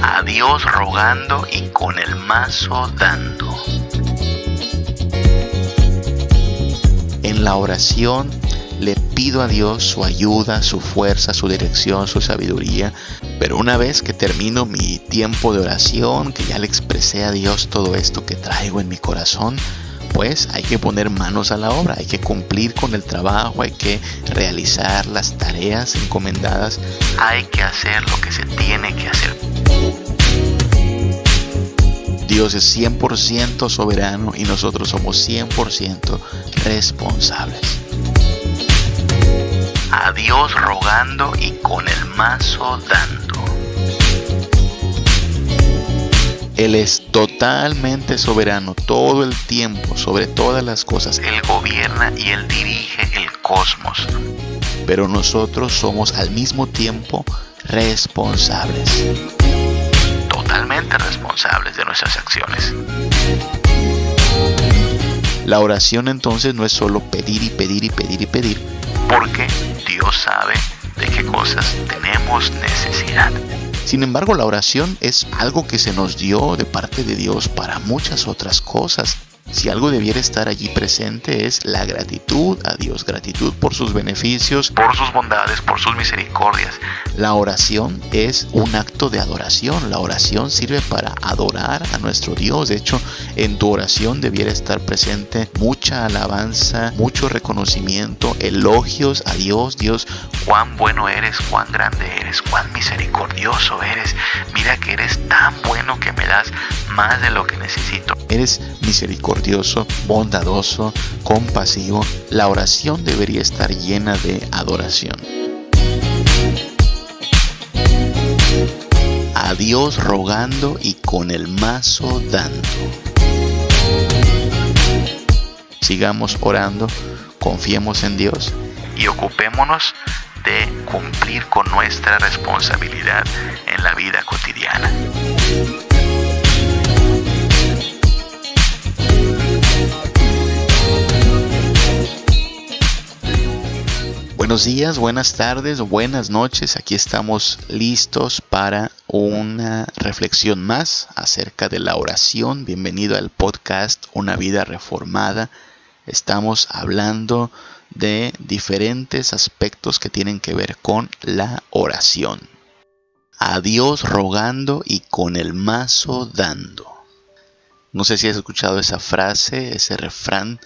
A Dios rogando y con el mazo dando. En la oración le pido a Dios su ayuda, su fuerza, su dirección, su sabiduría. Pero una vez que termino mi tiempo de oración, que ya le expresé a Dios todo esto que traigo en mi corazón, pues hay que poner manos a la obra, hay que cumplir con el trabajo, hay que realizar las tareas encomendadas, hay que hacer lo que se tiene que hacer. Dios es 100% soberano y nosotros somos 100% responsables. A Dios rogando y con el mazo dando. Él es totalmente soberano todo el tiempo, sobre todas las cosas. Él gobierna y Él dirige el cosmos. Pero nosotros somos al mismo tiempo responsables. Totalmente responsables de nuestras acciones. La oración entonces no es solo pedir y pedir y pedir y pedir, porque Dios sabe de qué cosas tenemos necesidad. Sin embargo, la oración es algo que se nos dio de parte de Dios para muchas otras cosas. Si algo debiera estar allí presente es la gratitud a Dios, gratitud por sus beneficios, por sus bondades, por sus misericordias. La oración es un acto de adoración. La oración sirve para adorar a nuestro Dios. De hecho, en tu oración debiera estar presente mucha alabanza, mucho reconocimiento, elogios a Dios. Dios, cuán bueno eres, cuán grande eres, cuán misericordioso eres. Mira que eres tan bueno que me das más de lo que necesito. Eres misericordioso, bondadoso, compasivo. La oración debería estar llena de adoración. A Dios rogando y con el mazo dando. Sigamos orando, confiemos en Dios y ocupémonos de cumplir con nuestra responsabilidad en la vida cotidiana. Buenos días, buenas tardes, buenas noches. Aquí estamos listos para una reflexión más acerca de la oración. Bienvenido al podcast Una Vida Reformada. Estamos hablando de diferentes aspectos que tienen que ver con la oración. A Dios rogando y con el mazo dando. No sé si has escuchado esa frase, ese refrán.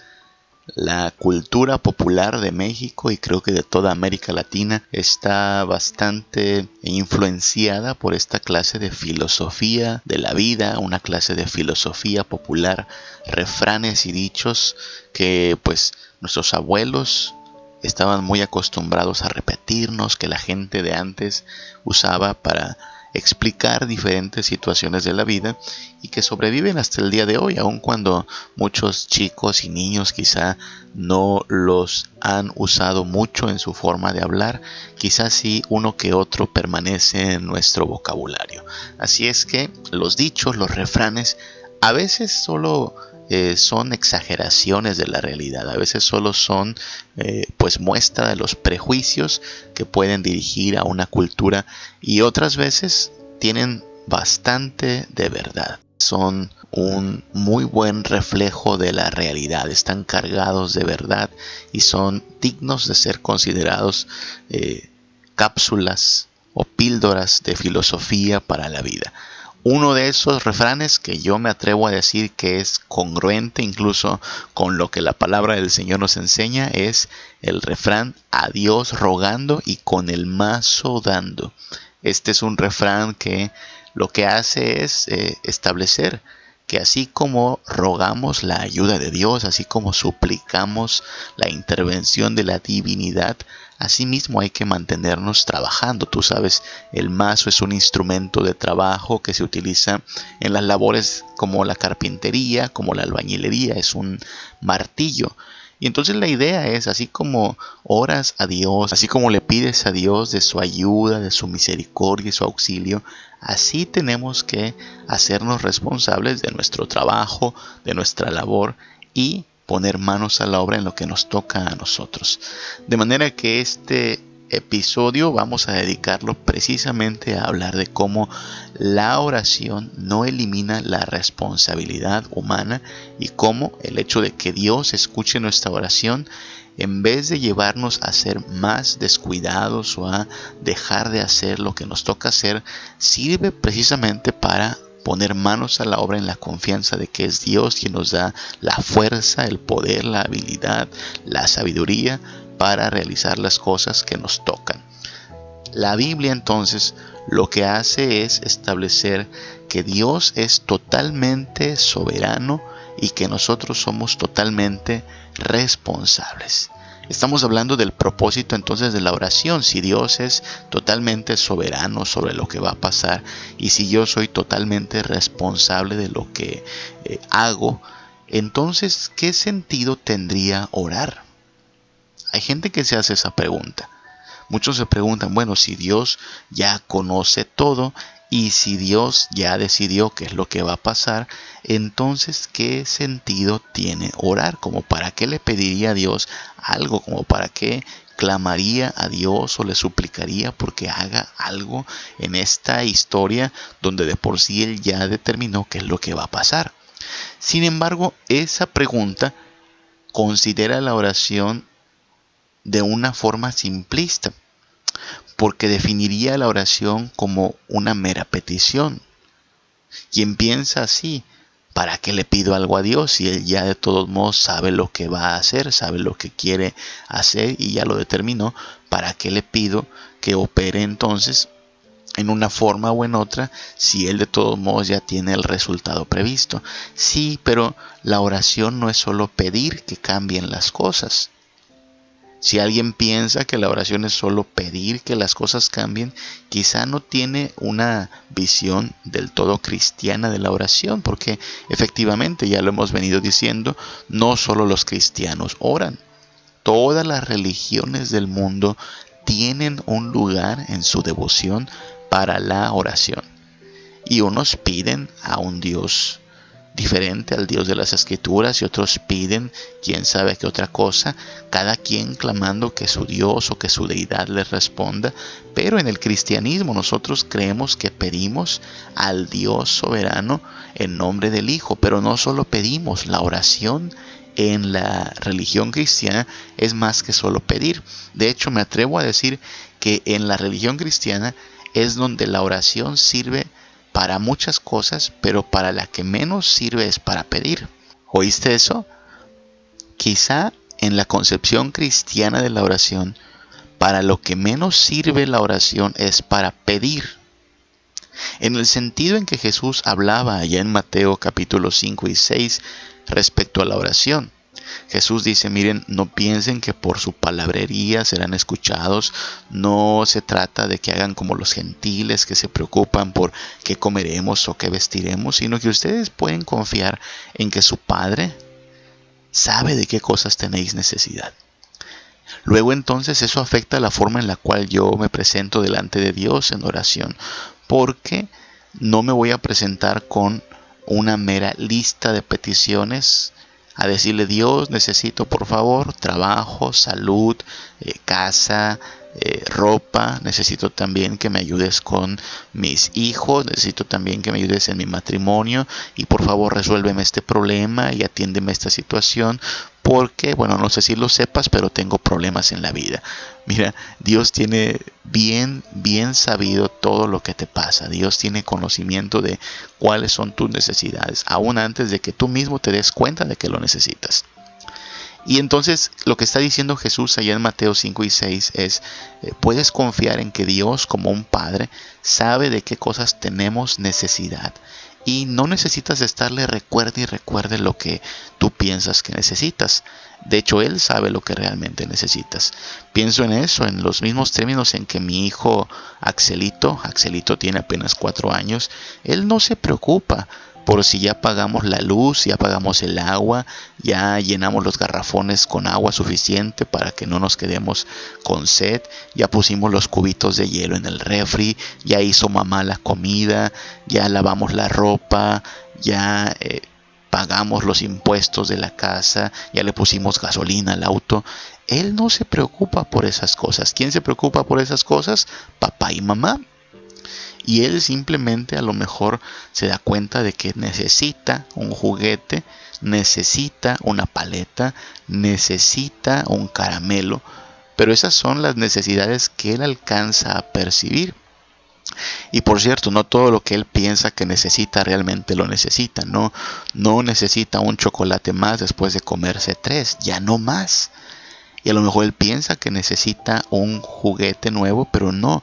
La cultura popular de México y creo que de toda América Latina está bastante influenciada por esta clase de filosofía de la vida, una clase de filosofía popular, refranes y dichos que pues nuestros abuelos estaban muy acostumbrados a repetirnos, que la gente de antes usaba para explicar diferentes situaciones de la vida y que sobreviven hasta el día de hoy, aun cuando muchos chicos y niños quizá no los han usado mucho en su forma de hablar, quizás sí uno que otro permanece en nuestro vocabulario. Así es que los dichos, los refranes, a veces solo son exageraciones de la realidad, a veces solo son pues muestra de los prejuicios que pueden dirigir a una cultura y otras veces tienen bastante de verdad. Son un muy buen reflejo de la realidad, están cargados de verdad y son dignos de ser considerados cápsulas o píldoras de filosofía para la vida. Uno de esos refranes que yo me atrevo a decir que es congruente incluso con lo que la palabra del Señor nos enseña es el refrán a Dios rogando y con el mazo dando. Este es un refrán que lo que hace es establecer que así como rogamos la ayuda de Dios, así como suplicamos la intervención de la divinidad, asimismo hay que mantenernos trabajando. Tú sabes, el mazo es un instrumento de trabajo que se utiliza en las labores como la carpintería, como la albañilería, es un martillo. Y entonces la idea es, así como oras a Dios, así como le pides a Dios de su ayuda, de su misericordia y su auxilio, así tenemos que hacernos responsables de nuestro trabajo, de nuestra labor y poner manos a la obra en lo que nos toca a nosotros. De manera que este episodio vamos a dedicarlo precisamente a hablar de cómo la oración no elimina la responsabilidad humana y cómo el hecho de que Dios escuche nuestra oración, en vez de llevarnos a ser más descuidados o a dejar de hacer lo que nos toca hacer, sirve precisamente para poner manos a la obra en la confianza de que es Dios quien nos da la fuerza, el poder, la habilidad, la sabiduría para realizar las cosas que nos tocan. La Biblia entonces lo que hace es establecer que Dios es totalmente soberano y que nosotros somos totalmente responsables. Estamos hablando del propósito entonces de la oración. Si Dios es totalmente soberano sobre lo que va a pasar y si yo soy totalmente responsable de lo que hago, entonces ¿qué sentido tendría orar? Hay gente que se hace esa pregunta. Muchos se preguntan, bueno, si Dios ya conoce todo y si Dios ya decidió qué es lo que va a pasar, entonces ¿qué sentido tiene orar? ¿Como para qué le pediría a Dios algo? ¿Como para qué clamaría a Dios o le suplicaría porque haga algo en esta historia donde de por sí Él ya determinó qué es lo que va a pasar? Sin embargo, esa pregunta considera la oración de una forma simplista, porque definiría la oración como una mera petición. Quien piensa así, ¿para qué le pido algo a Dios si Él ya de todos modos sabe lo que va a hacer, sabe lo que quiere hacer y ya lo determinó? ¿Para qué le pido que opere entonces en una forma o en otra si Él de todos modos ya tiene el resultado previsto? Sí, pero la oración no es solo pedir que cambien las cosas. Si alguien piensa que la oración es solo pedir que las cosas cambien, quizá no tiene una visión del todo cristiana de la oración, porque efectivamente, ya lo hemos venido diciendo, no solo los cristianos oran. Todas las religiones del mundo tienen un lugar en su devoción para la oración. Y unos piden a un Dios diferente al Dios de las Escrituras y otros piden quién sabe qué otra cosa, cada quien clamando que su Dios o que su deidad les responda. Pero en el cristianismo nosotros creemos que pedimos al Dios soberano en nombre del Hijo, pero no solo pedimos. La oración en la religión cristiana es más que solo pedir. De hecho, me atrevo a decir que en la religión cristiana es donde la oración sirve para muchas cosas, pero para la que menos sirve es para pedir. ¿Oíste eso? Quizá en la concepción cristiana de la oración, para lo que menos sirve la oración es para pedir. En el sentido en que Jesús hablaba allá en Mateo capítulo 5 y 6 respecto a la oración. Jesús dice, miren, no piensen que por su palabrería serán escuchados. No se trata de que hagan como los gentiles que se preocupan por qué comeremos o qué vestiremos, sino que ustedes pueden confiar en que su Padre sabe de qué cosas tenéis necesidad. Luego entonces eso afecta la forma en la cual yo me presento delante de Dios en oración, porque no me voy a presentar con una mera lista de peticiones a decirle, Dios, necesito por favor trabajo, salud, casa, ropa, necesito también que me ayudes con mis hijos, necesito también que me ayudes en mi matrimonio y por favor resuélveme este problema y atiéndeme esta situación porque, bueno, no sé si lo sepas, pero tengo problemas en la vida. Mira, Dios tiene bien sabido todo lo que te pasa. Dios tiene conocimiento de cuáles son tus necesidades, aún antes de que tú mismo te des cuenta de que lo necesitas. Y entonces lo que está diciendo Jesús allá en Mateo 5 y 6 es, puedes confiar en que Dios como un Padre sabe de qué cosas tenemos necesidad. Y no necesitas estarle recuerde y recuerde lo que tú piensas que necesitas. De hecho, Él sabe lo que realmente necesitas. Pienso en eso, en los mismos términos en que mi hijo Axelito tiene apenas 4 años, él no se preocupa por si ya pagamos la luz, ya pagamos el agua, ya llenamos los garrafones con agua suficiente para que no nos quedemos con sed, ya pusimos los cubitos de hielo en el refri, ya hizo mamá la comida, ya lavamos la ropa, ya pagamos los impuestos de la casa, ya le pusimos gasolina al auto. Él no se preocupa por esas cosas. ¿Quién se preocupa por esas cosas? Papá y mamá. Y él simplemente a lo mejor se da cuenta de que necesita un juguete, necesita una paleta, necesita un caramelo. Pero esas son las necesidades que él alcanza a percibir. Y por cierto, no todo lo que él piensa que necesita realmente lo necesita. No necesita un chocolate más después de comerse 3, ya no más. Y a lo mejor él piensa que necesita un juguete nuevo, pero no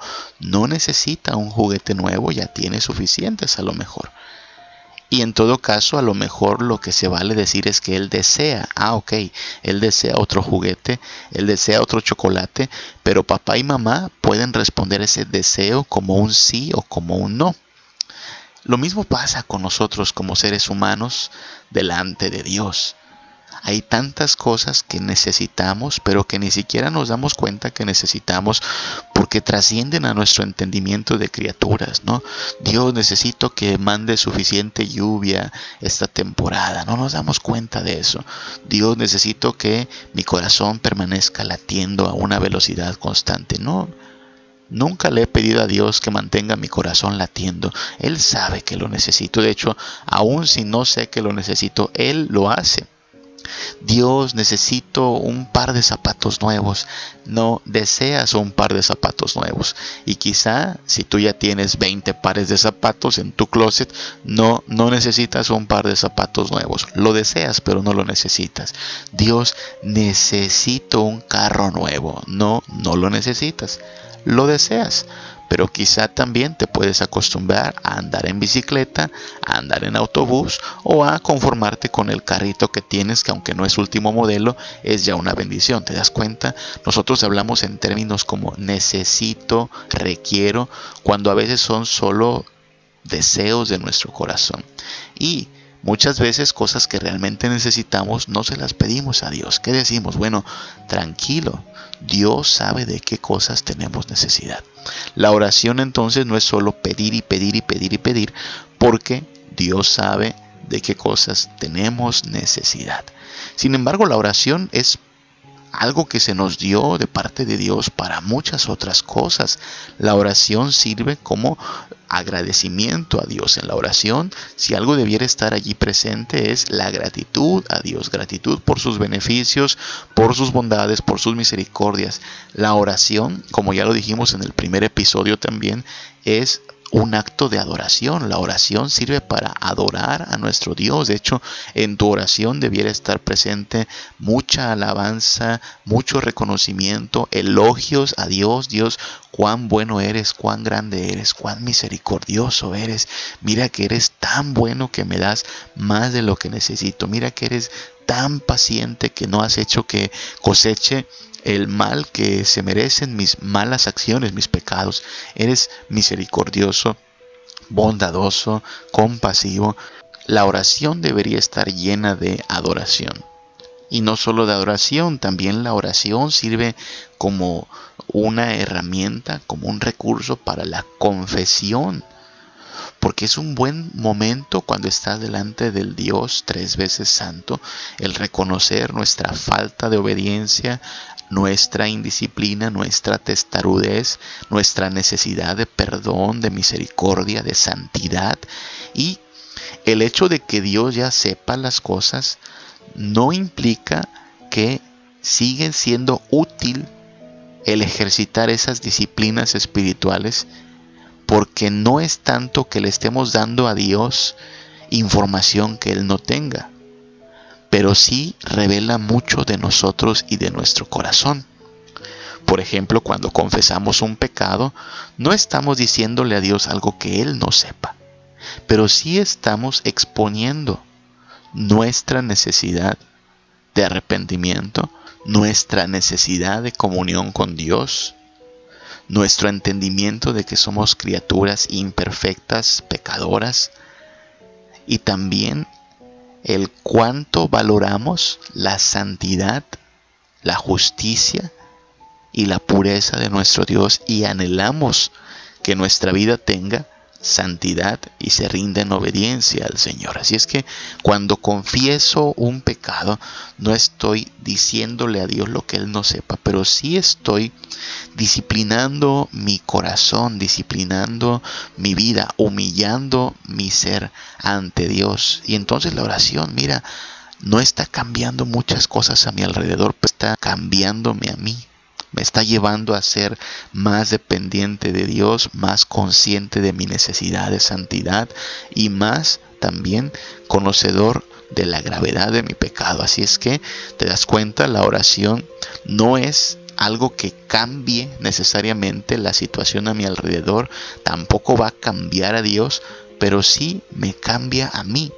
necesita un juguete nuevo, ya tiene suficientes a lo mejor. Y en todo caso, a lo mejor lo que se vale decir es que él desea, él desea otro juguete, él desea otro chocolate, pero papá y mamá pueden responder ese deseo como un sí o como un no. Lo mismo pasa con nosotros como seres humanos delante de Dios. Hay tantas cosas que necesitamos, pero que ni siquiera nos damos cuenta que necesitamos porque trascienden a nuestro entendimiento de criaturas, ¿no? Dios, necesito que mande suficiente lluvia esta temporada. No nos damos cuenta de eso. Dios, necesito que mi corazón permanezca latiendo a una velocidad constante. No, nunca le he pedido a Dios que mantenga mi corazón latiendo. Él sabe que lo necesito. De hecho, aun si no sé que lo necesito, Él lo hace. Dios, necesito un par de zapatos nuevos. No deseas un par de zapatos nuevos. Y quizá si tú ya tienes 20 pares de zapatos en tu closet, no necesitas un par de zapatos nuevos. Lo deseas, pero no lo necesitas. Dios, necesito un carro nuevo. No lo necesitas. Lo deseas. Pero quizá también te puedes acostumbrar a andar en bicicleta, a andar en autobús o a conformarte con el carrito que tienes, que aunque no es último modelo, es ya una bendición. ¿Te das cuenta? Nosotros hablamos en términos como necesito, requiero, cuando a veces son solo deseos de nuestro corazón. Y muchas veces cosas que realmente necesitamos no se las pedimos a Dios. ¿Qué decimos? Bueno, tranquilo, Dios sabe de qué cosas tenemos necesidad. La oración entonces no es solo pedir y pedir y pedir y pedir, porque Dios sabe de qué cosas tenemos necesidad. Sin embargo, la oración es algo que se nos dio de parte de Dios para muchas otras cosas. La oración sirve como agradecimiento a Dios. En la oración, si algo debiera estar allí presente, es la gratitud a Dios. Gratitud por sus beneficios, por sus bondades, por sus misericordias. La oración, como ya lo dijimos en el primer episodio también, es un acto de adoración. La oración sirve para adorar a nuestro Dios. De hecho, en tu oración debiera estar presente mucha alabanza, mucho reconocimiento, elogios a Dios. Dios, cuán bueno eres, cuán grande eres, cuán misericordioso eres. Mira que eres tan bueno que me das más de lo que necesito. Mira que eres tan paciente que no has hecho que coseche el mal que se merecen mis malas acciones, mis pecados. Eres misericordioso, bondadoso, compasivo. La oración debería estar llena de adoración. Y no solo de adoración, también la oración sirve como una herramienta, como un recurso para la confesión. Porque es un buen momento cuando estás delante del Dios 3 veces santo, el reconocer nuestra falta de obediencia, nuestra indisciplina, nuestra testarudez, nuestra necesidad de perdón, de misericordia, de santidad. Y el hecho de que Dios ya sepa las cosas no implica que sigue siendo útil el ejercitar esas disciplinas espirituales, porque no es tanto que le estemos dando a Dios información que Él no tenga, pero sí revela mucho de nosotros y de nuestro corazón. Por ejemplo, cuando confesamos un pecado, no estamos diciéndole a Dios algo que Él no sepa, pero sí estamos exponiendo nuestra necesidad de arrepentimiento, nuestra necesidad de comunión con Dios, nuestro entendimiento de que somos criaturas imperfectas, pecadoras, y también el cuánto valoramos la santidad, la justicia y la pureza de nuestro Dios, y anhelamos que nuestra vida tenga santidad y se rinda en obediencia al Señor. Así es que cuando confieso un pecado, no estoy diciéndole a Dios lo que Él no sepa, pero sí estoy disciplinando mi corazón, disciplinando mi vida, humillando mi ser ante Dios. Y entonces la oración, mira, no está cambiando muchas cosas a mi alrededor, pero está cambiándome a mí. Me está llevando a ser más dependiente de Dios, más consciente de mi necesidad de santidad y más también conocedor de la gravedad de mi pecado. Así es que te das cuenta, la oración no es algo que cambie necesariamente la situación a mi alrededor, tampoco va a cambiar a Dios, pero sí me cambia a mí.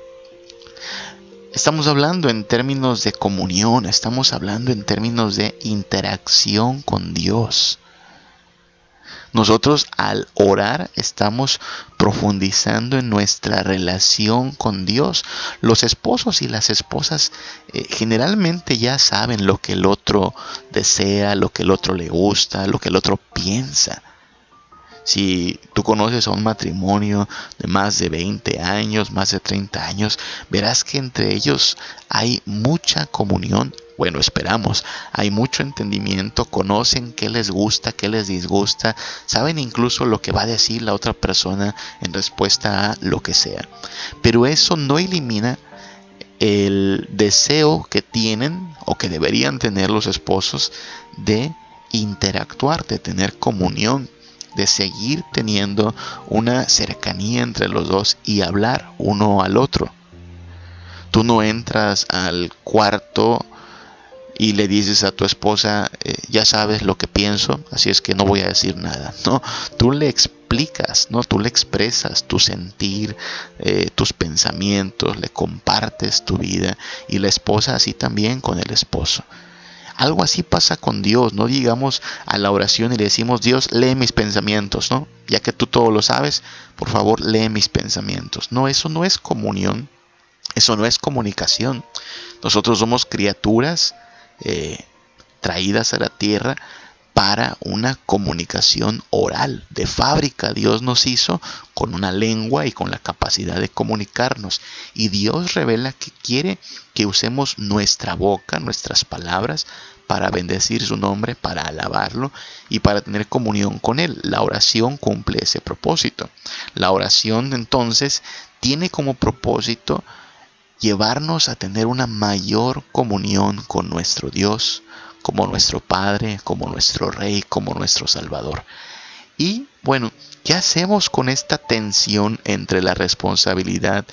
Estamos hablando en términos de comunión, estamos hablando en términos de interacción con Dios. Nosotros al orar estamos profundizando en nuestra relación con Dios. Los esposos y las esposas generalmente ya saben lo que el otro desea, lo que el otro le gusta, lo que el otro piensa. Si tú conoces a un matrimonio de más de 20 años, más de 30 años, verás que entre ellos hay mucha comunión. Bueno, esperamos, hay mucho entendimiento, conocen qué les gusta, qué les disgusta, saben incluso lo que va a decir la otra persona en respuesta a lo que sea. Pero eso no elimina el deseo que tienen o que deberían tener los esposos de interactuar, de tener comunión, de seguir teniendo una cercanía entre los dos y hablar uno al otro. Tú no entras al cuarto y le dices a tu esposa, ya sabes lo que pienso, así es que no voy a decir nada. No, tú le explicas, ¿no? Tú le expresas tu sentir, tus pensamientos, le compartes tu vida, y la esposa así también con el esposo. Algo así pasa con Dios. No digamos a la oración y le decimos, Dios, lee mis pensamientos, ¿no? Ya que tú todo lo sabes, por favor, lee mis pensamientos. No, eso no es comunión, eso no es comunicación. Nosotros somos criaturas traídas a la tierra para una comunicación oral. De fábrica Dios nos hizo con una lengua y con la capacidad de comunicarnos. Y Dios revela que quiere que usemos nuestra boca, nuestras palabras, para bendecir su nombre, para alabarlo y para tener comunión con Él. La oración cumple ese propósito. La oración entonces tiene como propósito llevarnos a tener una mayor comunión con nuestro Dios, como nuestro Padre, como nuestro Rey, como nuestro Salvador. Y bueno, ¿qué hacemos con esta tensión entre la responsabilidad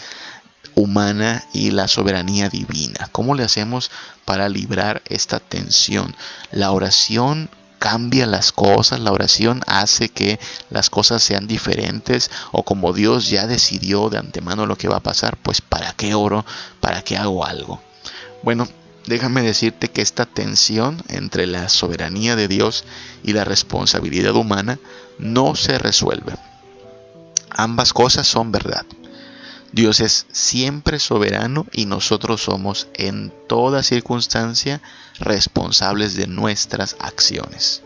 humana y la soberanía divina? ¿Cómo le hacemos para librar esta tensión? La oración cambia las cosas, la oración hace que las cosas sean diferentes, o como Dios ya decidió de antemano lo que va a pasar, pues ¿para qué oro? ¿Para qué hago algo? Bueno, déjame decirte que esta tensión entre la soberanía de Dios y la responsabilidad humana no se resuelve. Ambas cosas son verdad. Dios es siempre soberano y nosotros somos en toda circunstancia responsables de nuestras acciones.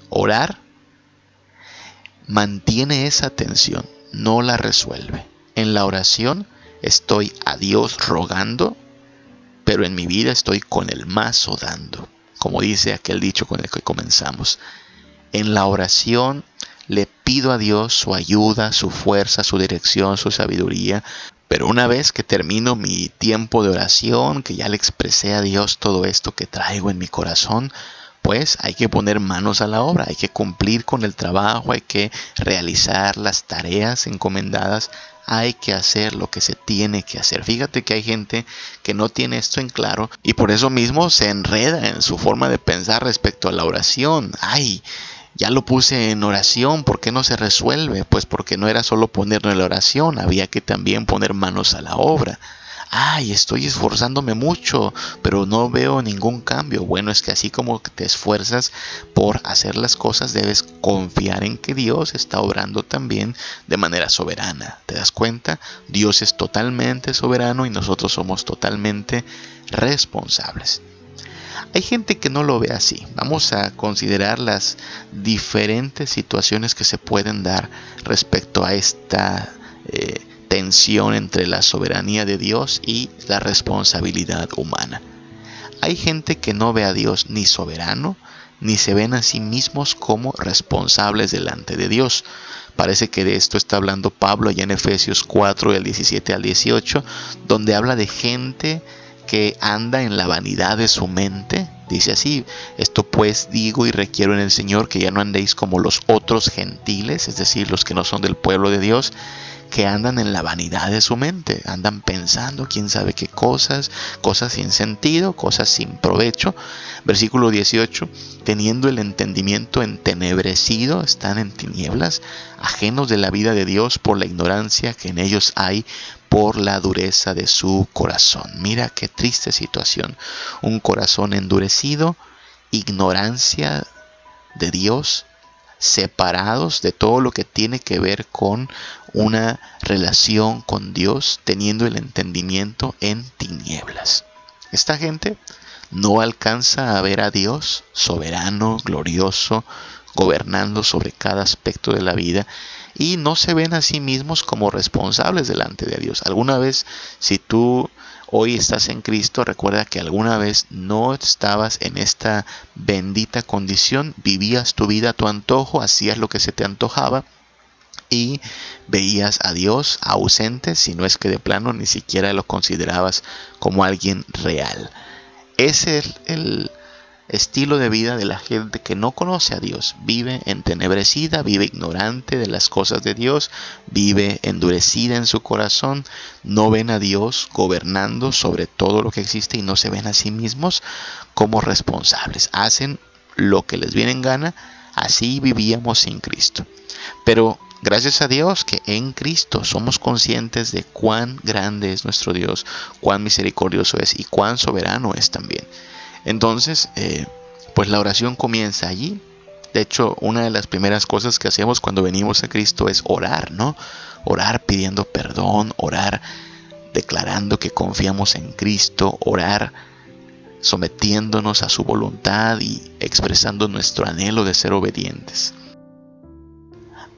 Orar mantiene esa tensión, no la resuelve. En la oración estoy a Dios rogando, pero en mi vida estoy con el mazo dando, como dice aquel dicho con el que comenzamos. En la oración le pido a Dios su ayuda, su fuerza, su dirección, su sabiduría. Pero una vez que termino mi tiempo de oración, que ya le expresé a Dios todo esto que traigo en mi corazón, pues hay que poner manos a la obra, hay que cumplir con el trabajo, hay que realizar las tareas encomendadas, hay que hacer lo que se tiene que hacer. Fíjate que hay gente que no tiene esto en claro y por eso mismo se enreda en su forma de pensar respecto a la oración. Ya lo puse en oración, ¿por qué no se resuelve? Pues porque no era solo ponerlo en la oración, había que también poner manos a la obra. Estoy esforzándome mucho, pero no veo ningún cambio. Bueno, es que así como te esfuerzas por hacer las cosas, debes confiar en que Dios está obrando también de manera soberana. ¿Te das cuenta? Dios es totalmente soberano y nosotros somos totalmente responsables. Hay gente que no lo ve así. Vamos a considerar las diferentes situaciones que se pueden dar respecto a esta tensión entre la soberanía de Dios y la responsabilidad humana. Hay gente que no ve a Dios ni soberano, ni se ven a sí mismos como responsables delante de Dios. Parece que de esto está hablando Pablo allá en Efesios 4, del 17 al 18, donde habla de gente que anda en la vanidad de su mente. Dice así: esto pues digo y requiero en el Señor, que ya no andéis como los otros gentiles, es decir, los que no son del pueblo de Dios, que andan en la vanidad de su mente, andan pensando quién sabe qué cosas sin sentido, cosas sin provecho. Versículo 18, teniendo el entendimiento entenebrecido, están en tinieblas, ajenos de la vida de Dios por la ignorancia que en ellos hay, por la dureza de su corazón. Mira qué triste situación, un corazón endurecido, ignorancia de Dios, separados de todo lo que tiene que ver con una relación con Dios, teniendo el entendimiento en tinieblas. Esta gente no alcanza a ver a Dios soberano, glorioso, gobernando sobre cada aspecto de la vida, y no se ven a sí mismos como responsables delante de Dios. Alguna vez, si tú hoy estás en Cristo, recuerda que alguna vez no estabas en esta bendita condición, vivías tu vida a tu antojo, hacías lo que se te antojaba y veías a Dios ausente, si no es que de plano ni siquiera lo considerabas como alguien real. Ese es el estilo de vida de la gente que no conoce a Dios. Vive entenebrecida, vive ignorante de las cosas de Dios, vive endurecida en su corazón, no ven a Dios gobernando sobre todo lo que existe y no se ven a sí mismos como responsables. Hacen lo que les viene en gana. Así vivíamos sin Cristo. Pero gracias a Dios que en Cristo somos conscientes de cuán grande es nuestro Dios, cuán misericordioso es y cuán soberano es también. Entonces, pues la oración comienza allí. De hecho, una de las primeras cosas que hacemos cuando venimos a Cristo es orar, ¿no? Orar pidiendo perdón, orar declarando que confiamos en Cristo, orar sometiéndonos a su voluntad y expresando nuestro anhelo de ser obedientes.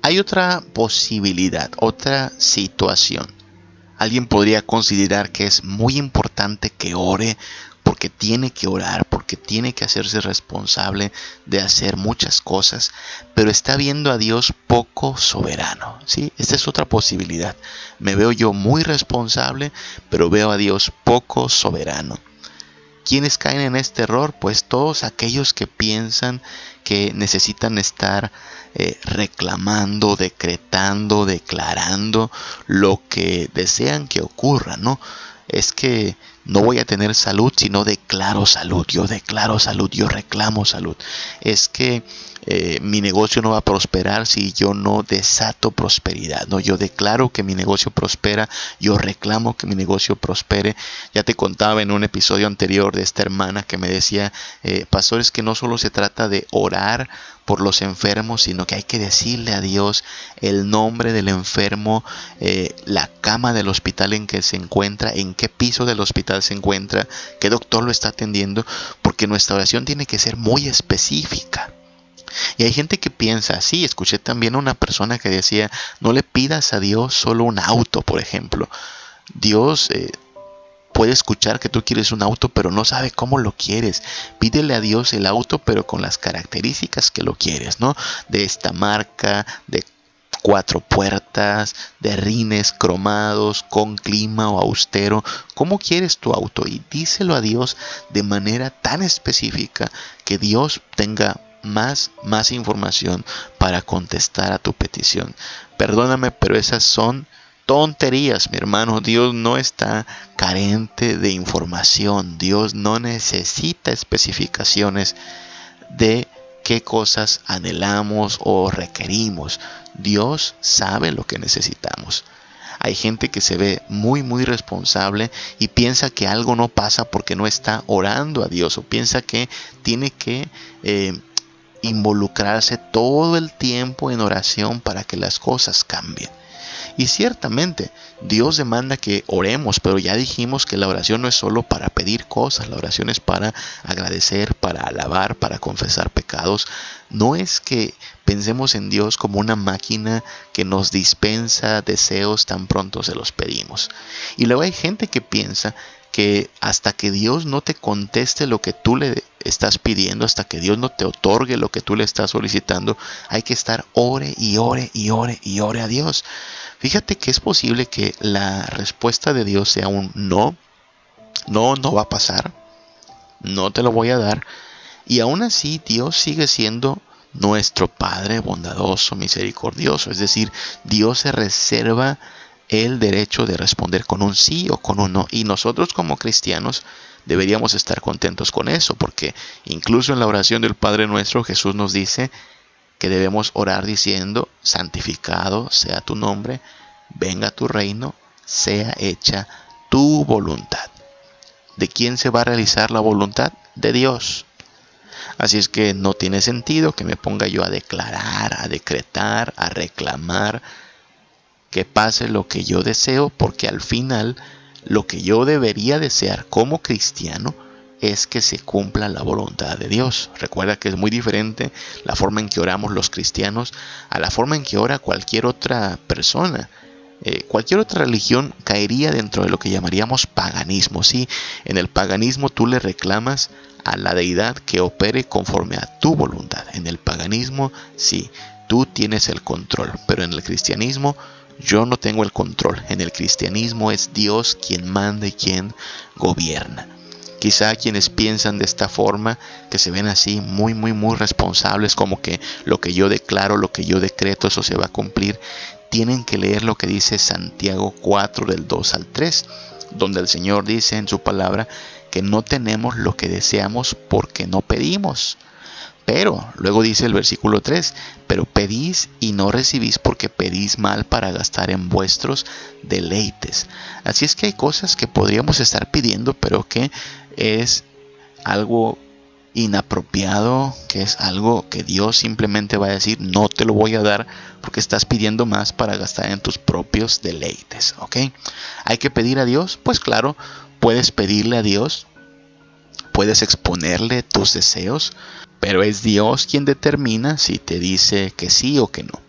Hay otra posibilidad, otra situación. Alguien podría considerar que es muy importante que ore, porque tiene que orar, porque tiene que hacerse responsable de hacer muchas cosas, pero está viendo a Dios poco soberano, ¿sí? Esta es otra posibilidad. Me veo yo muy responsable, pero veo a Dios poco soberano. ¿Quiénes caen en este error? Pues todos aquellos que piensan que necesitan estar reclamando, decretando, declarando lo que desean que ocurra, ¿no? Es que no voy a tener salud si no declaro salud. Yo declaro salud, yo reclamo salud. Es que mi negocio no va a prosperar si yo no desato prosperidad. No, yo declaro que mi negocio prospera, yo reclamo que mi negocio prospere. Ya te contaba en un episodio anterior de esta hermana que me decía, pastor, es que no solo se trata de orar por los enfermos, sino que hay que decirle a Dios el nombre del enfermo, la cama del hospital en que se encuentra, en qué piso del hospital se encuentra, qué doctor lo está atendiendo, porque nuestra oración tiene que ser muy específica. Y hay gente que piensa así. Escuché también a una persona que decía, no le pidas a Dios solo un auto, por ejemplo. Dios puede escuchar que tú quieres un auto, pero no sabe cómo lo quieres. Pídele a Dios el auto, pero con las características que lo quieres, ¿no? De esta marca, de 4 puertas, de rines cromados, con clima o austero. ¿Cómo quieres tu auto? Y díselo a Dios de manera tan específica que Dios tenga más información para contestar a tu petición. Perdóname, pero esas son tonterías, mi hermano. Dios no está carente de información. Dios no necesita especificaciones de qué cosas anhelamos o requerimos. Dios sabe lo que necesitamos. Hay gente que se ve muy responsable y piensa que algo no pasa porque no está orando a Dios, o piensa que tiene que involucrarse todo el tiempo en oración para que las cosas cambien. Y ciertamente Dios demanda que oremos, pero ya dijimos que la oración no es solo para pedir cosas, la oración es para agradecer, para alabar, para confesar pecados. No es que pensemos en Dios como una máquina que nos dispensa deseos tan pronto se los pedimos. Y luego hay gente que piensa que hasta que Dios no te conteste lo que tú le estás pidiendo, hasta que Dios no te otorgue lo que tú le estás solicitando, hay que estar ore y ore y ore y ore a Dios. Fíjate que es posible que la respuesta de Dios sea un no, no va a pasar, no te lo voy a dar. Y aún así Dios sigue siendo nuestro Padre bondadoso, misericordioso. Es decir, Dios se reserva el derecho de responder con un sí o con un no. Y nosotros como cristianos deberíamos estar contentos con eso, porque incluso en la oración del Padre Nuestro Jesús nos dice que debemos orar diciendo: santificado sea tu nombre, venga tu reino, sea hecha tu voluntad. ¿De quién se va a realizar la voluntad? De Dios. Así es que no tiene sentido que me ponga yo a declarar, a decretar, a reclamar que pase lo que yo deseo, porque al final lo que yo debería desear como cristiano es que se cumpla la voluntad de Dios. Recuerda que es muy diferente la forma en que oramos los cristianos a la forma en que ora cualquier otra persona. Cualquier otra religión caería dentro de lo que llamaríamos paganismo. ¿Sí? En el paganismo tú le reclamas a la deidad que opere conforme a tu voluntad. En el paganismo sí, tú tienes el control, pero en el cristianismo yo no tengo el control. En el cristianismo es Dios quien manda y quien gobierna. Quizá quienes piensan de esta forma, que se ven así muy responsables, como que lo que yo declaro, lo que yo decreto, eso se va a cumplir, tienen que leer lo que dice Santiago 4 del 2 al 3, donde el Señor dice en su palabra que no tenemos lo que deseamos porque no pedimos. Pero, luego dice el versículo 3, pero pedís y no recibís porque pedís mal para gastar en vuestros deleites. Así es que hay cosas que podríamos estar pidiendo, pero que es algo inapropiado, que es algo que Dios simplemente va a decir: no te lo voy a dar porque estás pidiendo más para gastar en tus propios deleites. ¿Ok? ¿Hay que pedir a Dios? Pues claro, puedes pedirle a Dios, puedes exponerle tus deseos, pero es Dios quien determina si te dice que sí o que no.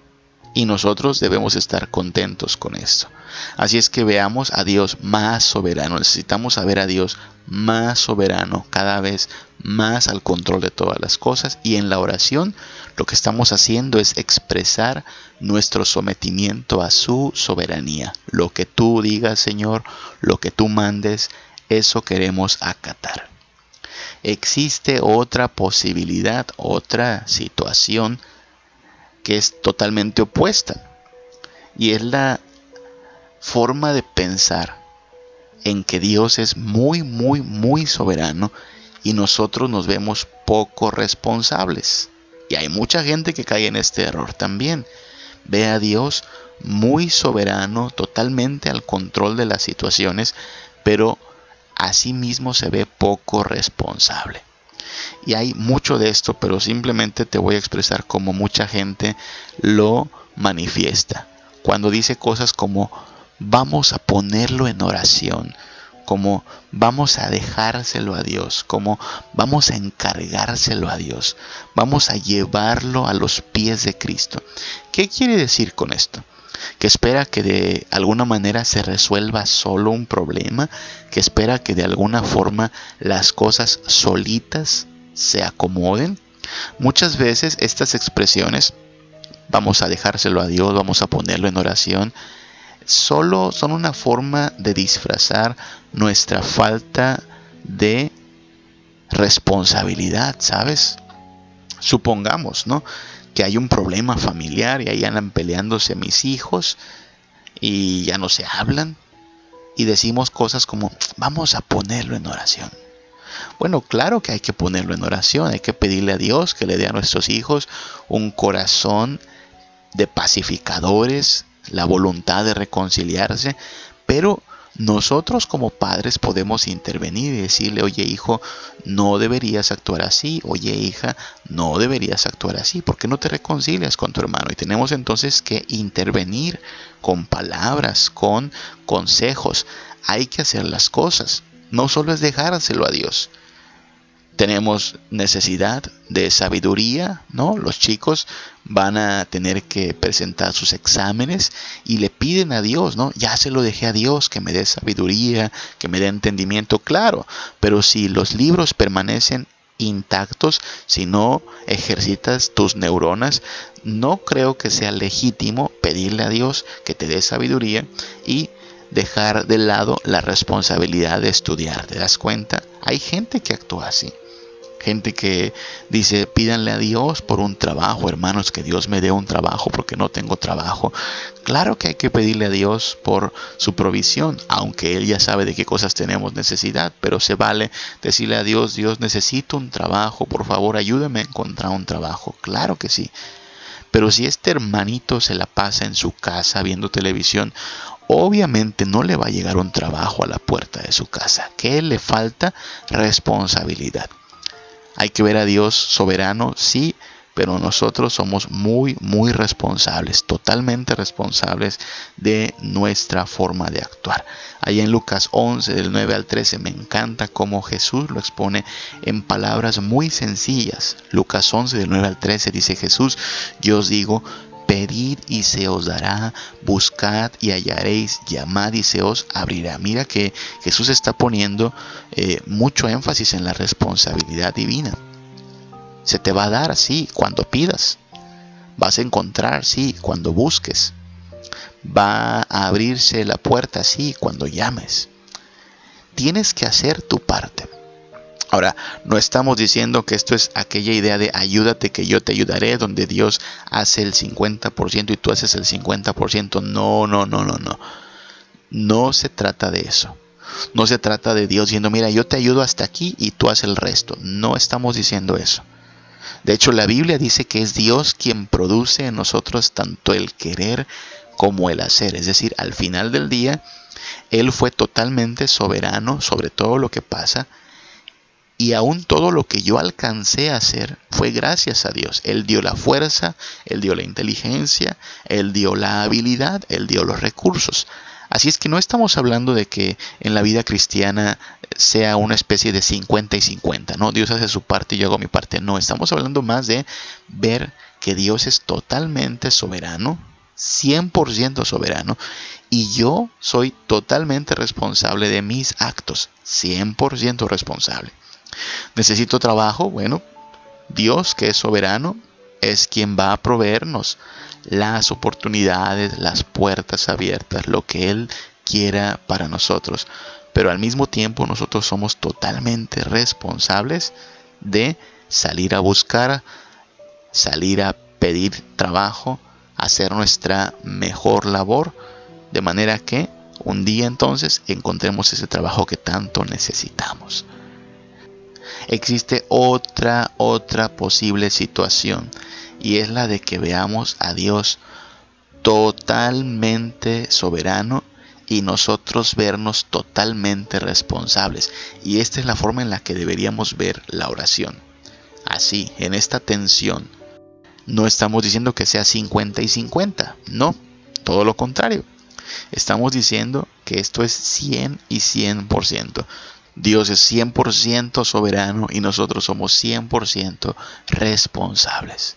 Y nosotros debemos estar contentos con esto. Así es que veamos a Dios más soberano. Necesitamos saber a Dios más soberano, cada vez más al control de todas las cosas. Y en la oración lo que estamos haciendo es expresar nuestro sometimiento a su soberanía. Lo que tú digas, Señor, lo que tú mandes, eso queremos acatar. Existe otra posibilidad, otra situación que es totalmente opuesta, y es la forma de pensar en que Dios es muy soberano y nosotros nos vemos poco responsables. Y hay mucha gente que cae en este error también. Ve a Dios muy soberano, totalmente al control de las situaciones, pero asimismo se ve poco responsable. Y hay mucho de esto, pero simplemente te voy a expresar cómo mucha gente lo manifiesta. Cuando dice cosas como: vamos a ponerlo en oración, como vamos a dejárselo a Dios, como vamos a encargárselo a Dios, vamos a llevarlo a los pies de Cristo. ¿Qué quiere decir con esto? Que espera que de alguna manera se resuelva solo un problema, que espera que de alguna forma las cosas solitas se acomoden. Muchas veces estas expresiones, vamos a dejárselo a Dios, vamos a ponerlo en oración, solo son una forma de disfrazar nuestra falta de responsabilidad, ¿sabes? Supongamos, ¿no?, que hay un problema familiar y ahí andan peleándose mis hijos y ya no se hablan, y decimos cosas como: vamos a ponerlo en oración. Bueno, claro que hay que ponerlo en oración, hay que pedirle a Dios que le dé a nuestros hijos un corazón de pacificadores, la voluntad de reconciliarse, pero Nosotros como padres podemos intervenir y decirle, oye hijo, no deberías actuar así, oye hija, no deberías actuar así, ¿por qué no te reconcilias con tu hermano? Y tenemos entonces que intervenir con palabras, con consejos. Hay que hacer las cosas, no solo es dejárselo a Dios. Tenemos necesidad de sabiduría, ¿no? Los chicos van a tener que presentar sus exámenes y le piden a Dios, ¿no? Ya se lo dejé a Dios, que me dé sabiduría, que me dé entendimiento, claro. Pero si los libros permanecen intactos, si no ejercitas tus neuronas, no creo que sea legítimo pedirle a Dios que te dé sabiduría y dejar de lado la responsabilidad de estudiar. ¿Te das cuenta? Hay gente que actúa así. Gente que dice, pídanle a Dios por un trabajo, hermanos, que Dios me dé un trabajo porque no tengo trabajo. Claro que hay que pedirle a Dios por su provisión, aunque Él ya sabe de qué cosas tenemos necesidad, pero se vale decirle a Dios, Dios, necesito un trabajo, por favor ayúdame a encontrar un trabajo. Claro que sí. Pero si este hermanito se la pasa en su casa viendo televisión, obviamente no le va a llegar un trabajo a la puerta de su casa. ¿Qué le falta? Responsabilidad. Hay que ver a Dios soberano, sí, pero nosotros somos muy responsables, totalmente responsables de nuestra forma de actuar. Allá en Lucas 11, del 9 al 13, me encanta cómo Jesús lo expone en palabras muy sencillas. Lucas 11, del 9 al 13, dice Jesús, yo os digo, pedid y se os dará, buscad y hallaréis, llamad y se os abrirá. Mira que Jesús está poniendo mucho énfasis en la responsabilidad divina. Se te va a dar, sí, cuando pidas. Vas a encontrar, sí, cuando busques. Va a abrirse la puerta, sí, cuando llames. Tienes que hacer tu parte. Ahora, no estamos diciendo que esto es aquella idea de ayúdate que yo te ayudaré, donde Dios hace el 50% y tú haces el 50%. No. No se trata de eso. No se trata de Dios diciendo, mira, yo te ayudo hasta aquí y tú haces el resto. No estamos diciendo eso. De hecho, la Biblia dice que es Dios quien produce en nosotros tanto el querer como el hacer. Es decir, al final del día, Él fue totalmente soberano sobre todo lo que pasa. Y aún todo lo que yo alcancé a hacer fue gracias a Dios. Él dio la fuerza, Él dio la inteligencia, Él dio la habilidad, Él dio los recursos. Así es que no estamos hablando de que en la vida cristiana sea una especie de 50 y 50, ¿no? Dios hace su parte y yo hago mi parte. No, estamos hablando más de ver que Dios es totalmente soberano, 100% soberano, y yo soy totalmente responsable de mis actos, 100% responsable. Necesito trabajo, bueno, Dios que es soberano es quien va a proveernos las oportunidades, las puertas abiertas, lo que Él quiera para nosotros. Pero al mismo tiempo nosotros somos totalmente responsables de salir a buscar, salir a pedir trabajo, hacer nuestra mejor labor, de manera que un día entonces encontremos ese trabajo que tanto necesitamos. Existe otra posible situación, y es la de que veamos a Dios totalmente soberano y nosotros vernos totalmente responsables. Y esta es la forma en la que deberíamos ver la oración. Así, en esta tensión. No estamos diciendo que sea 50 y 50, no, todo lo contrario. Estamos diciendo que esto es 100 y 100%. Dios es 100% soberano y nosotros somos 100% responsables.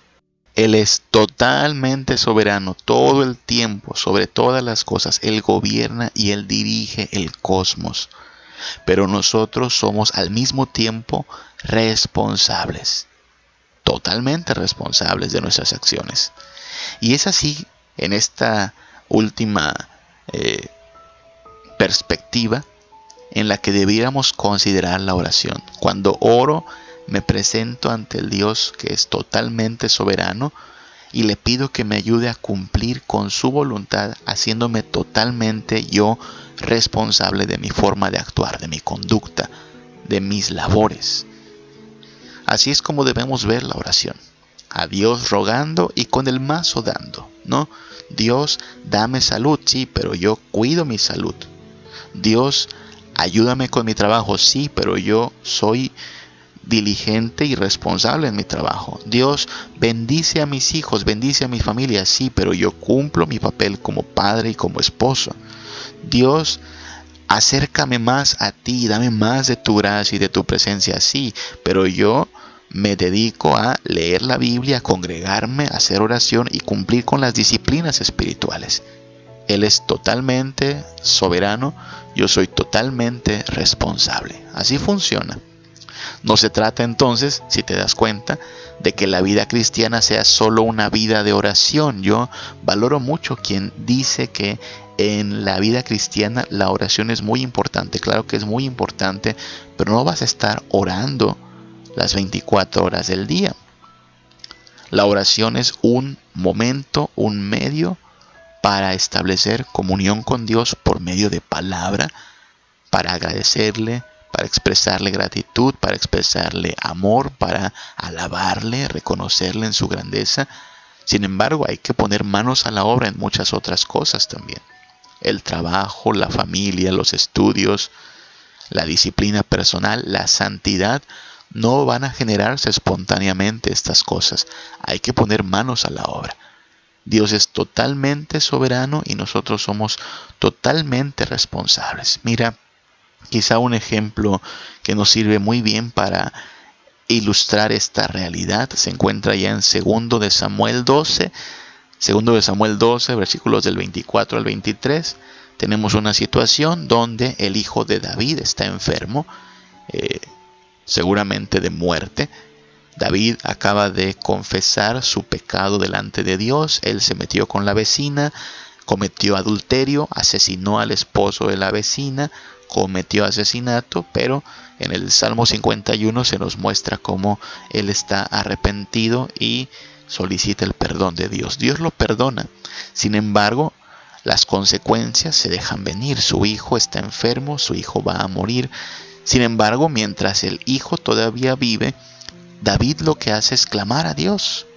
Él es totalmente soberano todo el tiempo, sobre todas las cosas. Él gobierna y Él dirige el cosmos. Pero nosotros somos al mismo tiempo responsables. Totalmente responsables de nuestras acciones. Y es así, en esta última perspectiva, en la que debiéramos considerar la oración. Cuando oro, me presento ante el Dios que es totalmente soberano y le pido que me ayude a cumplir con su voluntad, haciéndome totalmente yo responsable de mi forma de actuar, de mi conducta, de mis labores. Así es como debemos ver la oración. A Dios rogando y con el mazo dando, ¿no? Dios, dame salud, sí, pero yo cuido mi salud. Dios, ayúdame con mi trabajo, sí, pero yo soy diligente y responsable en mi trabajo. Dios, bendice a mis hijos, bendice a mi familia, sí, pero yo cumplo mi papel como padre y como esposo. Dios, acércame más a ti, dame más de tu gracia y de tu presencia, sí, pero yo me dedico a leer la Biblia, a congregarme, a hacer oración y cumplir con las disciplinas espirituales. Él es totalmente soberano, yo soy totalmente responsable. Así funciona. No se trata entonces, si te das cuenta, de que la vida cristiana sea solo una vida de oración. Yo valoro mucho quien dice que en la vida cristiana la oración es muy importante. Claro que es muy importante, pero no vas a estar orando las 24 horas del día. La oración es un momento, un medio para establecer comunión con Dios por medio de palabra, para agradecerle, para expresarle gratitud, para expresarle amor, para alabarle, reconocerle en su grandeza. Sin embargo, hay que poner manos a la obra en muchas otras cosas también. El trabajo, la familia, los estudios, la disciplina personal, la santidad, no van a generarse espontáneamente estas cosas. Hay que poner manos a la obra. Dios es totalmente soberano y nosotros somos totalmente responsables. Mira, quizá un ejemplo que nos sirve muy bien para ilustrar esta realidad se encuentra ya en 2 de Samuel 12. 2 de Samuel 12, versículos del 24 al 23. Tenemos una situación donde el hijo de David está enfermo, seguramente de muerte. David acaba de confesar su pecado delante de Dios. Él se metió con la vecina, cometió adulterio, asesinó al esposo de la vecina, cometió asesinato, pero en el Salmo 51 se nos muestra cómo él está arrepentido y solicita el perdón de Dios. Dios lo perdona. Sin embargo, las consecuencias se dejan venir. Su hijo está enfermo, su hijo va a morir. Sin embargo, mientras el hijo todavía vive, David lo que hace es clamar a Dios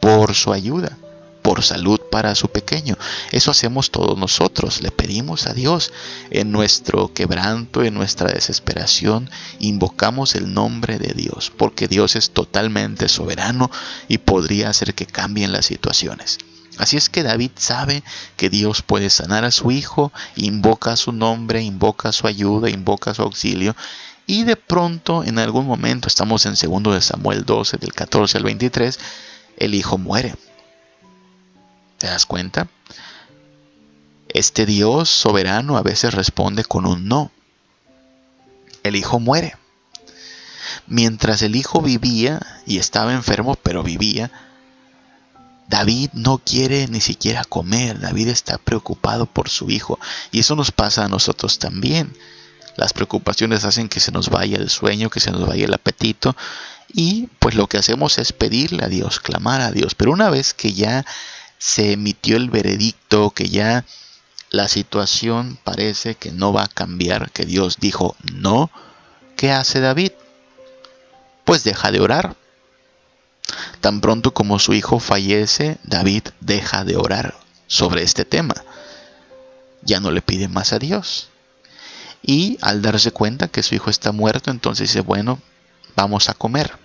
por su ayuda, por salud para su pequeño. Eso hacemos todos nosotros. Le pedimos a Dios en nuestro quebranto, en nuestra desesperación, invocamos el nombre de Dios, porque Dios es totalmente soberano y podría hacer que cambien las situaciones. Así es que David sabe que Dios puede sanar a su hijo, invoca su nombre, invoca su ayuda, invoca su auxilio. Y de pronto, en algún momento, estamos en 2 de Samuel 12, del 14 al 23, el hijo muere. ¿Te das cuenta? Este Dios soberano a veces responde con un no. El hijo muere. Mientras el hijo vivía, y estaba enfermo, pero vivía, David no quiere ni siquiera comer. David está preocupado por su hijo. Y eso nos pasa a nosotros también. Las preocupaciones hacen que se nos vaya el sueño, que se nos vaya el apetito. Y pues lo que hacemos es pedirle a Dios, clamar a Dios. Pero una vez que ya se emitió el veredicto, que ya la situación parece que no va a cambiar, que Dios dijo no, ¿qué hace David? Pues deja de orar. Tan pronto como su hijo fallece, David deja de orar sobre este tema. Ya no le pide más a Dios. Y al darse cuenta que su hijo está muerto, entonces dice, bueno, vamos a comer.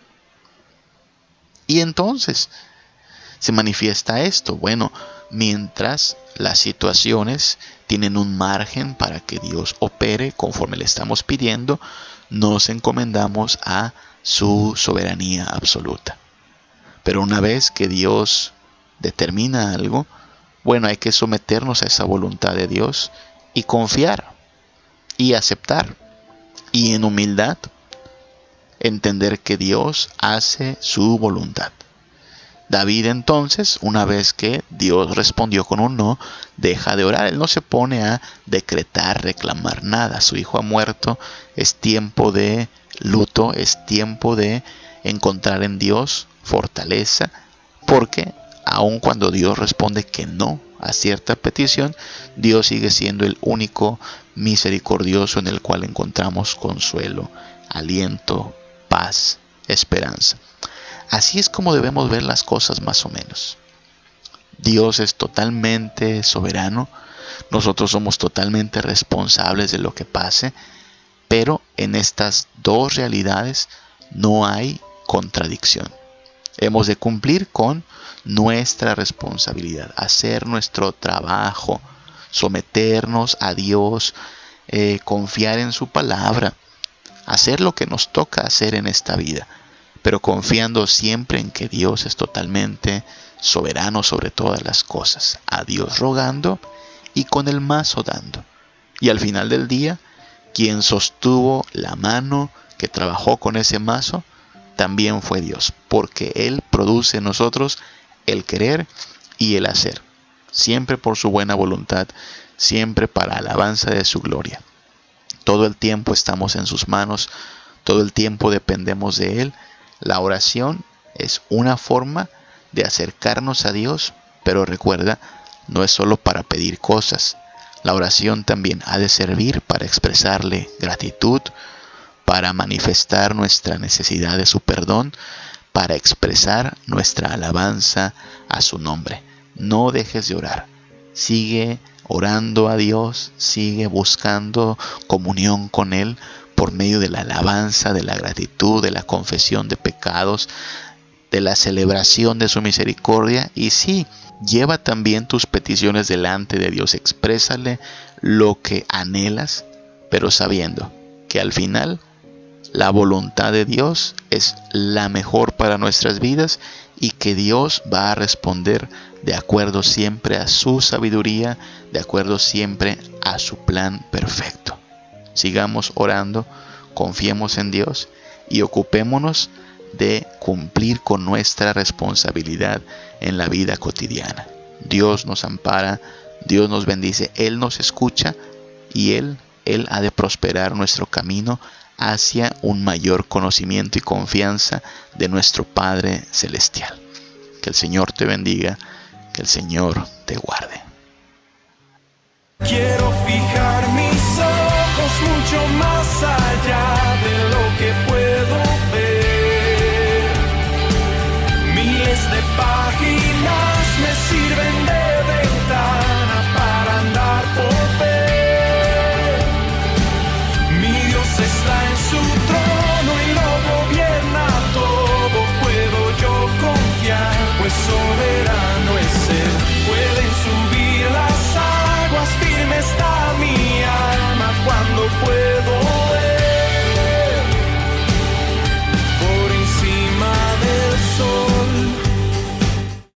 Y entonces se manifiesta esto. Bueno, mientras las situaciones tienen un margen para que Dios opere conforme le estamos pidiendo, nos encomendamos a su soberanía absoluta. Pero una vez que Dios determina algo, bueno, hay que someternos a esa voluntad de Dios y confiar y aceptar. Y en humildad entender que Dios hace su voluntad. David entonces, una vez que Dios respondió con un no, deja de orar. Él no se pone a decretar, reclamar nada. Su hijo ha muerto, es tiempo de luto, es tiempo de encontrar en Dios fortaleza, porque aun cuando Dios responde que no a cierta petición, Dios sigue siendo el único misericordioso en el cual encontramos consuelo, aliento, paz, esperanza. Así es como debemos ver las cosas más o menos. Dios es totalmente soberano. nosotros somos totalmente responsables de lo que pase, pero en estas dos realidades no hay contradicción. Hemos de cumplir con nuestra responsabilidad, hacer nuestro trabajo, someternos a Dios, confiar en su palabra, hacer lo que nos toca hacer en esta vida, pero confiando siempre en que Dios es totalmente soberano sobre todas las cosas, a Dios rogando y con el mazo dando. Y al final del día, quien sostuvo la mano que trabajó con ese mazo, también fue Dios, porque Él produce en nosotros el querer y el hacer, siempre por su buena voluntad, siempre para alabanza de su gloria. Todo el tiempo estamos en sus manos, todo el tiempo dependemos de Él. La oración es una forma de acercarnos a Dios, pero recuerda, no es solo para pedir cosas. La oración también ha de servir para expresarle gratitud, para manifestar nuestra necesidad de su perdón, para expresar nuestra alabanza a su nombre. No dejes de orar. Sigue orando a Dios, sigue buscando comunión con Él por medio de la alabanza, de la gratitud, de la confesión de pecados, de la celebración de su misericordia. Y sí, lleva también tus peticiones delante de Dios, exprésale lo que anhelas, pero sabiendo que al final la voluntad de Dios es la mejor para nuestras vidas y que Dios va a responder de acuerdo siempre a su sabiduría, de acuerdo siempre a su plan perfecto. Sigamos orando, confiemos en Dios y ocupémonos de cumplir con nuestra responsabilidad en la vida cotidiana. Dios nos ampara, Dios nos bendice, Él nos escucha y Él ha de prosperar nuestro camino hacia un mayor conocimiento y confianza de nuestro Padre Celestial. Que el Señor te bendiga, que el Señor te guarde.